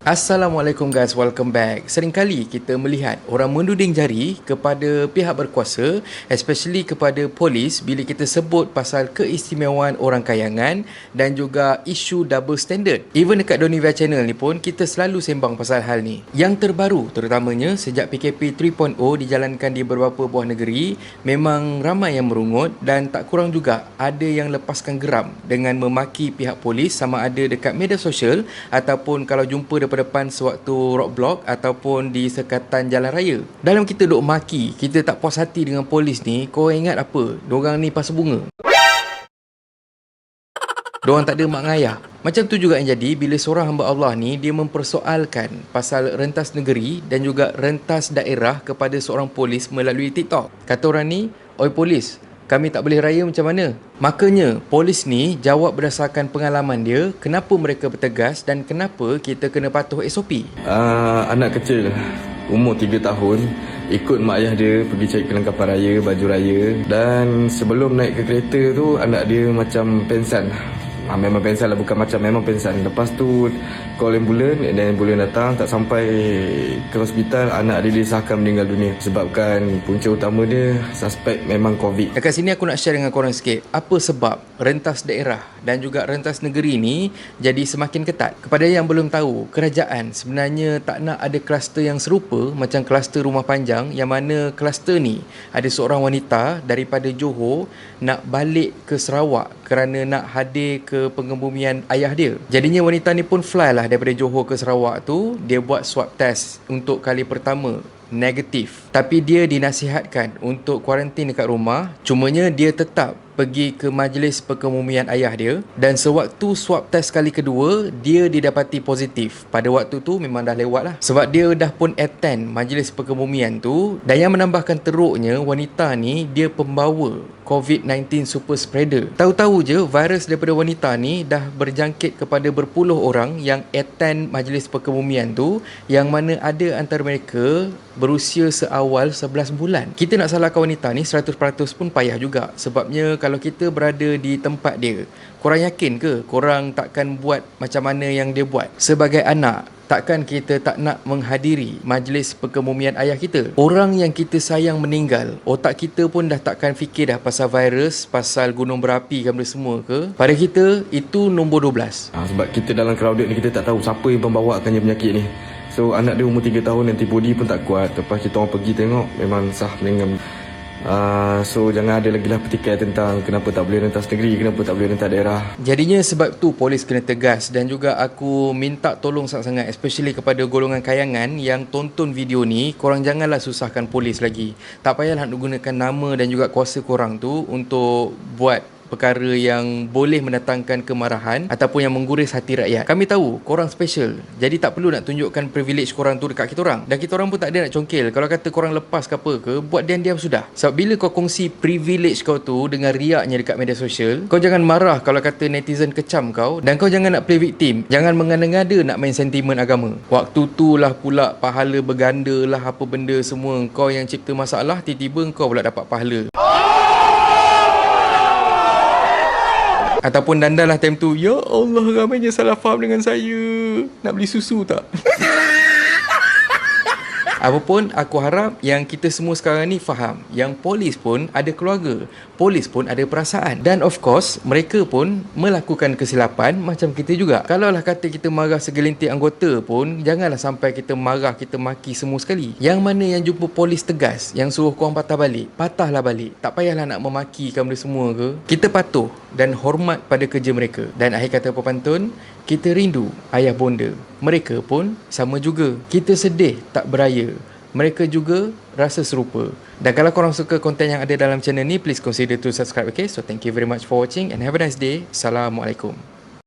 Assalamualaikum guys, welcome back. Seringkali kita melihat orang menuding jari kepada pihak berkuasa, especially kepada polis bila kita sebut pasal keistimewaan orang kayangan dan juga isu double standard. Even dekat Donivia Channel ni pun kita selalu sembang pasal hal ni. Yang terbaru terutamanya sejak PKP 3.0 dijalankan di beberapa buah negeri, memang ramai yang merungut dan tak kurang juga ada yang lepaskan geram dengan memaki pihak polis sama ada dekat media sosial ataupun kalau jumpa depan sewaktu roadblock ataupun di sekatan jalan raya. Dalam kita duk maki, kita tak puas hati dengan polis ni, kau ingat apa? Diorang ni pasal bunga. Diorang tak ada mak ngayah. Macam tu juga yang jadi bila seorang hamba Allah ni dia mempersoalkan pasal rentas negeri dan juga rentas daerah kepada seorang polis melalui TikTok. Kata orang ni, "Oi polis, kami tak boleh raya macam mana?" Makanya, polis ni jawab berdasarkan pengalaman dia kenapa mereka bertegas dan kenapa kita kena patuh SOP. Anak kecil umur 3 tahun ikut mak ayah dia pergi cari kelengkapan raya, baju raya. Dan sebelum naik ke kereta tu, anak dia macam pensan. Memang pensan lah, bukan macam, memang pensan. Lepas tu call ambulan, dan ambulan datang. Tak sampai ke hospital, anak dia disahkan meninggal dunia. Sebabkan punca utama dia suspek memang COVID. Dekat sini aku nak share dengan korang sikit apa sebab rentas daerah dan juga rentas negeri ni jadi semakin ketat. Kepada yang belum tahu, kerajaan sebenarnya tak nak ada kluster yang serupa macam kluster rumah panjang, yang mana kluster ni ada seorang wanita daripada Johor nak balik ke Sarawak kerana nak hadir ke pengebumian ayah dia. Jadinya wanita ni pun fly lah daripada Johor ke Sarawak tu. Dia buat swab test untuk kali pertama, negatif. Tapi dia dinasihatkan untuk kuarantin dekat rumah. Cumanya dia tetap pergi ke majlis pengebumian ayah dia, dan sewaktu swab test kali kedua dia didapati positif. Pada waktu tu memang dah lewat lah, sebab dia dah pun attend majlis pengebumian tu. Dan yang menambahkan teruknya, wanita ni dia pembawa COVID-19 super spreader. Tahu-tahu je virus daripada wanita ni dah berjangkit kepada berpuluh orang yang attend majlis pengebumian tu, yang mana ada antara mereka berusia seawal 11 bulan. Kita nak salahkan wanita ni 100% pun payah juga. Sebabnya kalau kita berada di tempat dia, korang yakin ke korang takkan buat macam mana yang dia buat? Sebagai anak, takkan kita tak nak menghadiri majlis pengebumian ayah kita? Orang yang kita sayang meninggal, otak kita pun dah takkan fikir dah pasal virus, pasal gunung berapi ke benda semua ke. Pada kita, itu nombor 12. Sebab kita dalam crowded ni, kita tak tahu siapa yang pembawakannya penyakit ni. So anak dia umur 3 tahun, antibody pun tak kuat. Lepas kita orang pergi tengok, memang sah meninggal. So jangan ada lagi lah petikai tentang kenapa tak boleh rentas negeri, kenapa tak boleh rentas daerah. Jadinya sebab tu polis kena tegas. Dan juga aku minta tolong sangat-sangat, especially kepada golongan kayangan yang tonton video ni, korang janganlah susahkan polis lagi. Tak payahlah nak gunakan nama dan juga kuasa korang tu untuk buat perkara yang boleh mendatangkan kemarahan ataupun yang mengguris hati rakyat. Kami tahu korang special, jadi tak perlu nak tunjukkan privilege korang tu dekat kita orang. Dan kita orang pun tak ada nak congkel. Kalau kata korang lepas ke apa ke, buat diam-diam sudah. Sebab bila kau kongsi privilege kau tu dengan riaknya dekat media sosial, kau jangan marah kalau kata netizen kecam kau, dan kau jangan nak play victim. Jangan mengada-ngada nak main sentimen agama. Waktu tu lah pula pahala berganda lah apa benda semua. Kau yang cipta masalah, tiba-tiba kau pula dapat pahala. Ataupun dandalah time tu, "Ya Allah, ramainya salah faham dengan saya. Nak beli susu tak?" Apapun, aku harap yang kita semua sekarang ni faham yang polis pun ada keluarga, polis pun ada perasaan, dan of course mereka pun melakukan kesilapan macam kita juga. Kalaulah kata kita marah segelintir anggota pun, janganlah sampai kita marah, kita maki semua sekali. Yang mana yang jumpa polis tegas, yang suruh korang patah balik, patahlah balik. Tak payahlah nak memakikan benda semua ke. Kita patuh dan hormat pada kerja mereka. Dan akhir kata pepantun, kita rindu ayah bonda, mereka pun sama juga. Kita sedih tak beraya, mereka juga rasa serupa. Dan kalau korang suka konten yang ada dalam channel ni, please consider to subscribe, okay? So thank you very much for watching and have a nice day. Assalamualaikum.